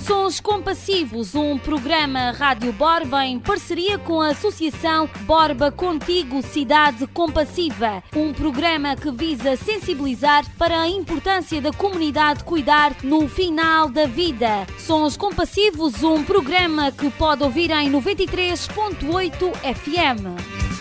Sons Compassivos, um programa Rádio Borba em parceria com a Associação Borba Contigo Cidade Compassiva. Um programa que visa sensibilizar para a importância da comunidade cuidar no final da vida. Sons Compassivos, um programa que pode ouvir em 93.8 FM.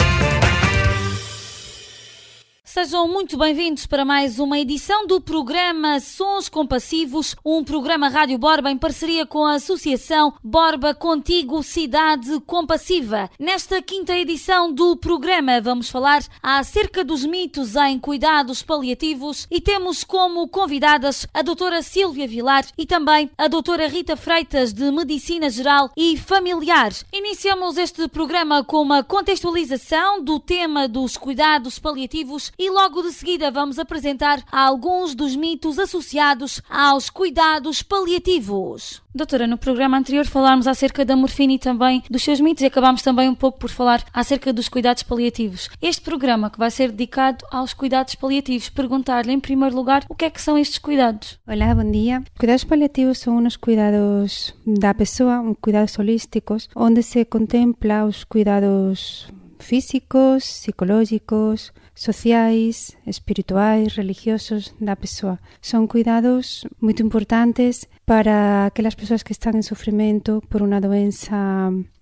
Sejam muito bem-vindos para mais uma edição do programa Sons Compassivos, um programa Rádio Borba em parceria com a Associação Borba Contigo Cidade Compassiva. Nesta quinta edição do programa vamos falar acerca dos mitos em cuidados paliativos e temos como convidadas a doutora Sílvia Vilar e também a doutora Rita Freitas de Medicina Geral e Familiar. Iniciamos este programa com uma contextualização do tema dos cuidados paliativos e logo de seguida vamos apresentar alguns dos mitos associados aos cuidados paliativos. Doutora, no programa anterior falámos acerca da morfina e também dos seus mitos e acabámos também um pouco por falar acerca dos cuidados paliativos. Este programa que vai ser dedicado aos cuidados paliativos, perguntar-lhe em primeiro lugar o que é que são estes cuidados. Olá, bom dia. Cuidados paliativos são uns cuidados da pessoa, cuidados holísticos, onde se contempla os cuidados físicos, psicológicos, sociais, espirituais, religiosos da pessoa. São cuidados muito importantes para aquelas pessoas que estão em sofrimento por uma doença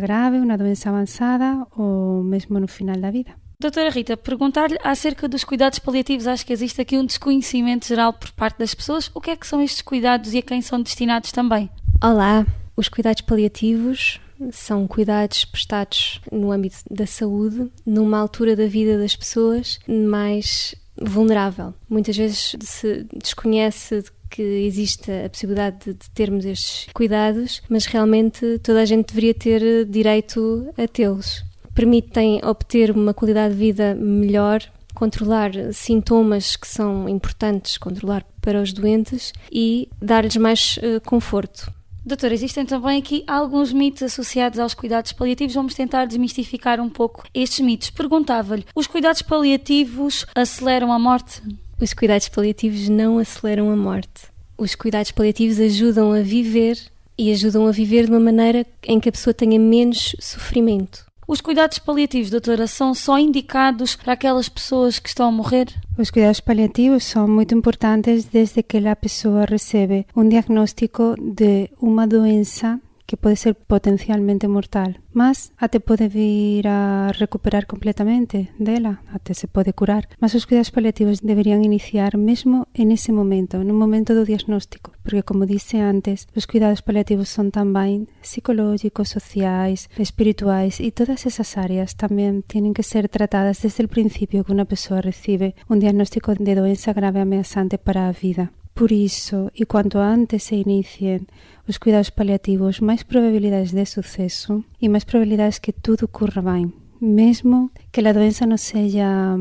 grave, uma doença avançada ou mesmo no final da vida. Doutora Rita, perguntar-lhe acerca dos cuidados paliativos, acho que existe aqui um desconhecimento geral por parte das pessoas. O que é que são estes cuidados e a quem são destinados também? Olá, os cuidados paliativos são cuidados prestados no âmbito da saúde, numa altura da vida das pessoas mais vulnerável. Muitas vezes se desconhece que existe a possibilidade de termos estes cuidados, mas realmente toda a gente deveria ter direito a tê-los. Permitem obter uma qualidade de vida melhor, controlar sintomas que são importantes, controlar para os doentes e dar-lhes mais conforto. Doutora, existem também aqui alguns mitos associados aos cuidados paliativos. Vamos tentar desmistificar um pouco estes mitos. Perguntava-lhe, os cuidados paliativos aceleram a morte? Os cuidados paliativos não aceleram a morte. Os cuidados paliativos ajudam a viver e ajudam a viver de uma maneira em que a pessoa tenha menos sofrimento. Os cuidados paliativos, doutora, são só indicados para aquelas pessoas que estão a morrer? Os cuidados paliativos são muito importantes desde que a pessoa recebe um diagnóstico de uma doença que pode ser potencialmente mortal, mas até pode vir a recuperar completamente dela, até se pode curar. Mas os cuidados paliativos deverían iniciar mesmo nesse momento, no momento do diagnóstico, porque como disse antes, os cuidados paliativos são também psicológicos, sociais, espirituais e todas essas áreas também têm que ser tratadas desde o princípio que uma pessoa recebe um diagnóstico de doença grave ameaçante para a vida. Por isso, e quanto antes se iniciem os cuidados paliativos, mais probabilidades de sucesso e mais probabilidades que tudo corra bem, mesmo que a doença não seja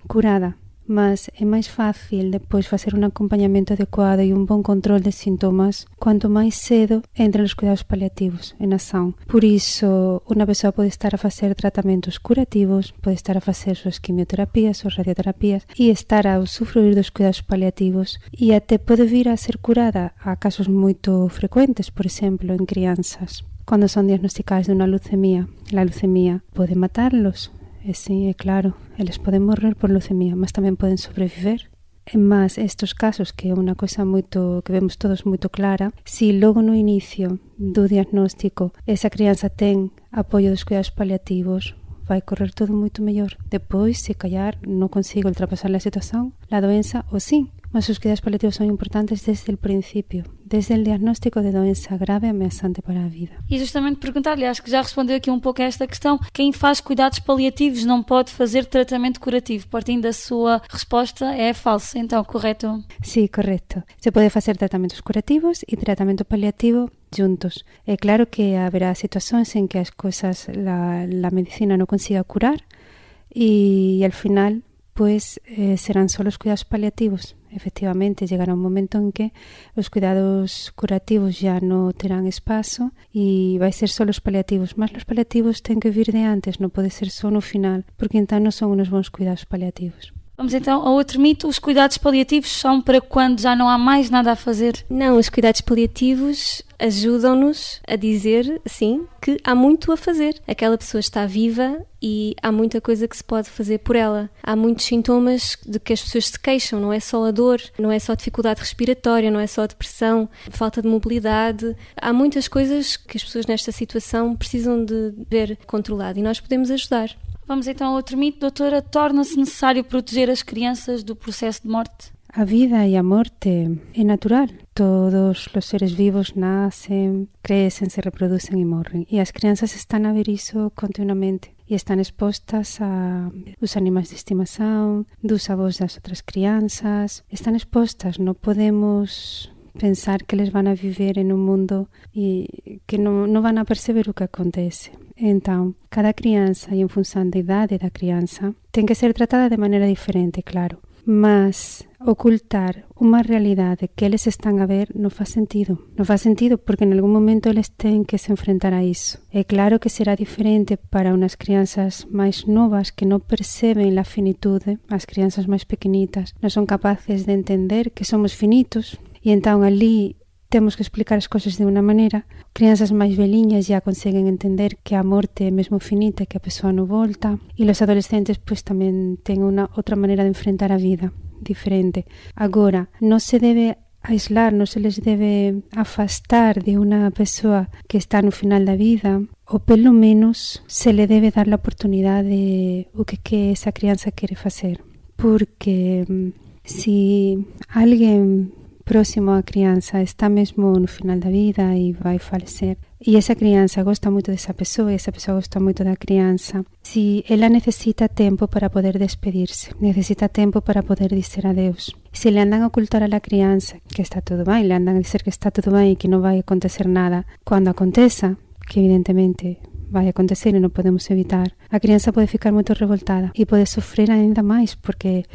curada. Mas é mais fácil depois fazer um acompanhamento adequado e um bom controle de sintomas quanto mais cedo entram os cuidados paliativos em ação. Por isso, uma pessoa pode estar a fazer tratamentos curativos, pode estar a fazer suas quimioterapias, suas radioterapias e estar a usufruir dos cuidados paliativos e até pode vir a ser curada. Há casos muito frequentes, por exemplo, em crianças, quando são diagnosticadas de uma leucemia. A leucemia pode matá-los. Sim, é claro, eles podem morrer por leucemia, mas também podem sobreviver. Mas estes casos, que é uma coisa que vemos todos muito clara, se logo no início do diagnóstico essa criança tem apoio dos cuidados paliativos, vai correr tudo muito melhor. Depois, se calhar, não consigo ultrapassar a situação, a doença, ou sim. Mas os cuidados paliativos são importantes desde o princípio, desde o diagnóstico de doença grave ameaçante para a vida. E justamente perguntar-lhe, acho que já respondeu aqui um pouco a esta questão, quem faz cuidados paliativos não pode fazer tratamento curativo. Partindo da sua resposta, é falso, então, correto? Sim, correto. Se pode fazer tratamentos curativos e tratamento paliativo juntos. É claro que haverá situações em que as coisas, a medicina não consiga curar e ao final pues serán solo os cuidados paliativos. Efectivamente, llegará un momento en que os cuidados curativos ya no terán espazo e vai ser só os paliativos, mas os paliativos ten que vir de antes, non pode ser só no final, porque então non son unos bons cuidados paliativos. Vamos então a outro mito. Os cuidados paliativos são para quando já não há mais nada a fazer? Não, os cuidados paliativos ajudam-nos a dizer, sim, que há muito a fazer. Aquela pessoa está viva e há muita coisa que se pode fazer por ela. Há muitos sintomas de que as pessoas se queixam, não é só a dor, não é só dificuldade respiratória, não é só a depressão, falta de mobilidade. Há muitas coisas que as pessoas nesta situação precisam de ver controlado e nós podemos ajudar. Vamos então a outro mito, doutora. Torna-se necessário proteger as crianças do processo de morte? A vida y la muerte es natural. Todos los seres vivos nacen, crecen, se reproducen y morren. Y las crianças están a ver iso continuamente. E están expostas a os animais de estimación, dos avós das outras crianças. Están expostas, non podemos pensar que eles van a viver en un mundo e que non van a perceber o que acontece. Entón, cada criança e en función da idade da criança ten que ser tratada de maneira diferente, claro. Mas ocultar unha realidade que eles están a ver non faz sentido. Non faz sentido porque en algún momento eles ten que se enfrentar a iso. É claro que será diferente para unas crianças máis novas que non perceben a finitude. As crianças máis pequenitas non son capaces de entender que somos finitos e entón ali temos que explicar as cousas de unha maneira. Crianças máis veliñas já conseguen entender que a morte é mesmo finita, que a persoa non volta. E os adolescentes pois tamén ten unha outra maneira de enfrentar a vida diferente. Agora, non se debe aislar, non se les debe afastar de unha persoa que está no final da vida, ou pelo menos se le debe dar a oportunidade de o que esa crianza quere facer. Porque se alguén próximo á crianza está mesmo no final da vida e vai falecer e esa crianza gosta moito desa persoa e esa persoa gosta moito da crianza, se ela necesita tempo para poder despedirse, necesita tempo para poder dizer adeus. Se le andan a ocultar a la crianza que está todo ben, le andan a dizer que está todo ben e que non vai acontecer nada, cando aconteza, que evidentemente vai acontecer e non podemos evitar, a crianza pode ficar moito revoltada e pode sofrer ainda máis porque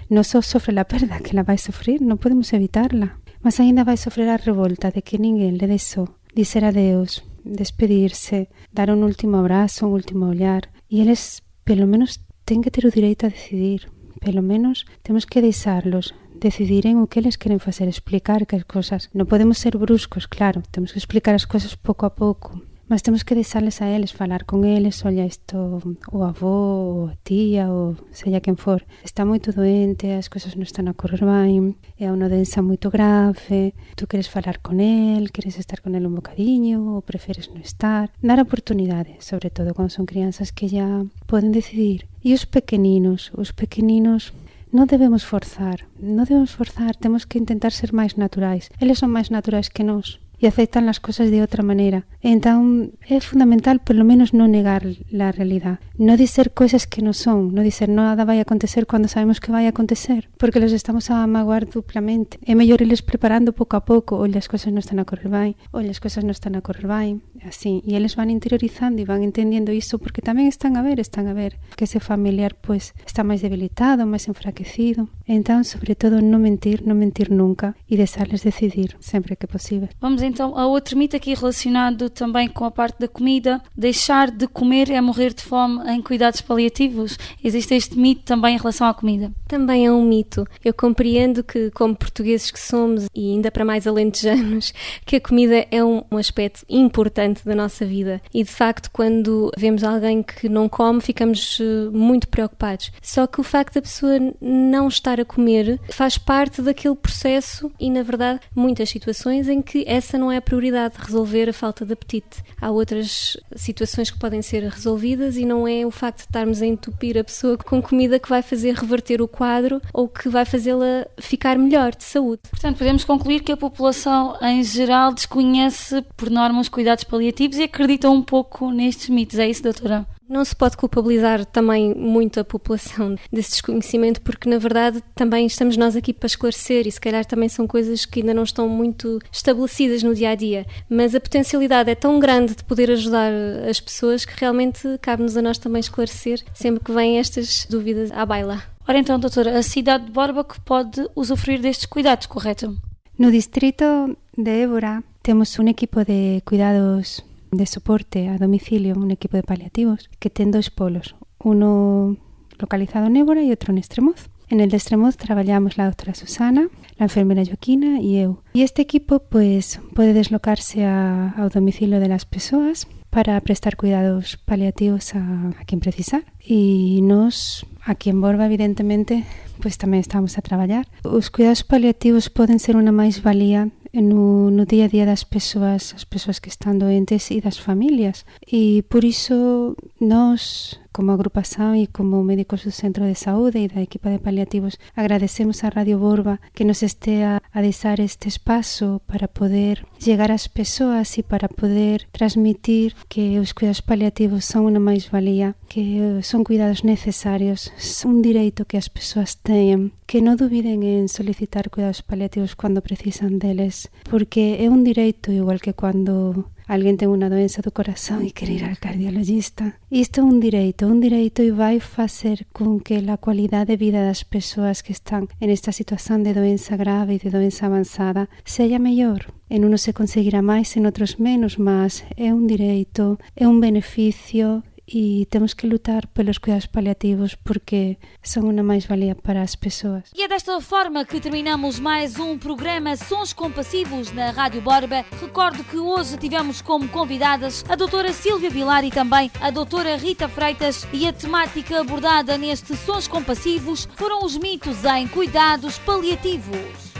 non só sofre a perda que la vai sofrer, non podemos evitarla, mas ainda vai sofrer a revolta de que ninguén le deixou dizer adeus, despedirse, dar un último abrazo, un último ollar e eles pelo menos ten que ter o direito a decidir, pelo menos temos que deixarlos decidiren o que eles queren facer, explicar que as cousas, non podemos ser bruscos, claro, temos que explicar as cousas pouco a pouco, mas temos que deixarles a eles, falar con eles, olla, isto, o avó, ou a tía, ou sella quen for, está moito doente, as cousas non están a correr ben, é unha doença moito grave, tú queres falar con el, queres estar con el un bocadiño, ou preferes non estar, dar oportunidade, sobre todo cando son crianzas que ya poden decidir. E os pequeninos non debemos forzar, temos que intentar ser máis naturais, eles son máis naturais que nós. E aceitan as cousas de outra maneira. Entón, é fundamental, polo menos, non negar a realidade. Non dizer cousas que non son. Non dizer nada vai acontecer cando sabemos que vai acontecer. Porque los estamos a magoar duplamente. É mellor irles preparando pouco a pouco. Olha, as cousas non están a correr ben. Olha, as cousas non están a correr ben. Así. E eles van interiorizando e van entendendo iso porque tamén están a ver que ese familiar, pois, está máis debilitado, máis enfraquecido. Entón, sobre todo, non mentir nunca e deixarles decidir sempre que possível. Vamos então a outro mito aqui relacionado também com a parte da comida. Deixar de comer é morrer de fome em cuidados paliativos? Existe este mito também em relação à comida? Também é um mito. Eu compreendo que, como portugueses que somos, e ainda para mais alentejanos, que a comida é um aspecto importante da nossa vida. E, de facto, quando vemos alguém que não come, ficamos muito preocupados. Só que o facto da pessoa não estar a comer faz parte daquele processo e, na verdade, muitas situações em que essa não é a prioridade, resolver a falta de apetite. Há outras situações que podem ser resolvidas e não é o facto de estarmos a entupir a pessoa com comida que vai fazer reverter o quadro ou que vai fazê-la ficar melhor de saúde. Portanto, podemos concluir que a população em geral desconhece por norma os cuidados paliativos e acredita um pouco nestes mitos. É isso, doutora? Não se pode culpabilizar também muito a população desse desconhecimento, porque na verdade também estamos nós aqui para esclarecer e se calhar também são coisas que ainda não estão muito estabelecidas no dia-a-dia, mas a potencialidade é tão grande de poder ajudar as pessoas que realmente cabe-nos a nós também esclarecer sempre que vêm estas dúvidas à baila. Ora então, doutora, a cidade de Borba que pode usufruir destes cuidados, correto? No distrito de Évora temos un equipo de cuidados de soporte a domicilio, un equipo de paliativos que ten 2 polos, uno localizado en Évora e outro en Estremoz. En el de Extremoz trabajamos la doctora Susana, la enfermera Joaquina y eu. Y este equipo pues puede deslocarse ao domicilio de las persoas para prestar cuidados paliativos a quien precisar. E nós, aquí en Borba, evidentemente, pues tamén estamos a traballar. Os cuidados paliativos poden ser unha máis-valía no día a día das persoas, as persoas que están doentes e das familias. E por iso nós, como agrupación e como médicos do Centro de Saúde e da equipa de paliativos, agradecemos a Radio Borba que nos estea a deixar este espazo para poder llegar ás persoas e para poder transmitir que os cuidados paliativos son unha máis-valía, que son cuidados necesarios, un direito que as persoas teñen, que non dubiden en solicitar cuidados paliativos cando precisan deles, porque é un direito igual que cando alguén ten unha doença do corazón e quere ir al cardiologista. Isto é un direito e vai facer con que a cualidade de vida das persoas que están en esta situación de doença grave e de doença avanzada sella mellor. En unos se conseguirá máis, en outros menos, mas é un direito, é un beneficio e temos que lutar pelos cuidados paliativos porque son unha máis-valía para as persoas. E é desta forma que terminamos mais um programa Sons Compassivos na Rádio Borba. Recordo que hoje tivemos como convidadas a doutora Sílvia Vilar e também a doutora Rita Freitas, e a temática abordada neste Sons Compassivos foram os mitos em cuidados paliativos.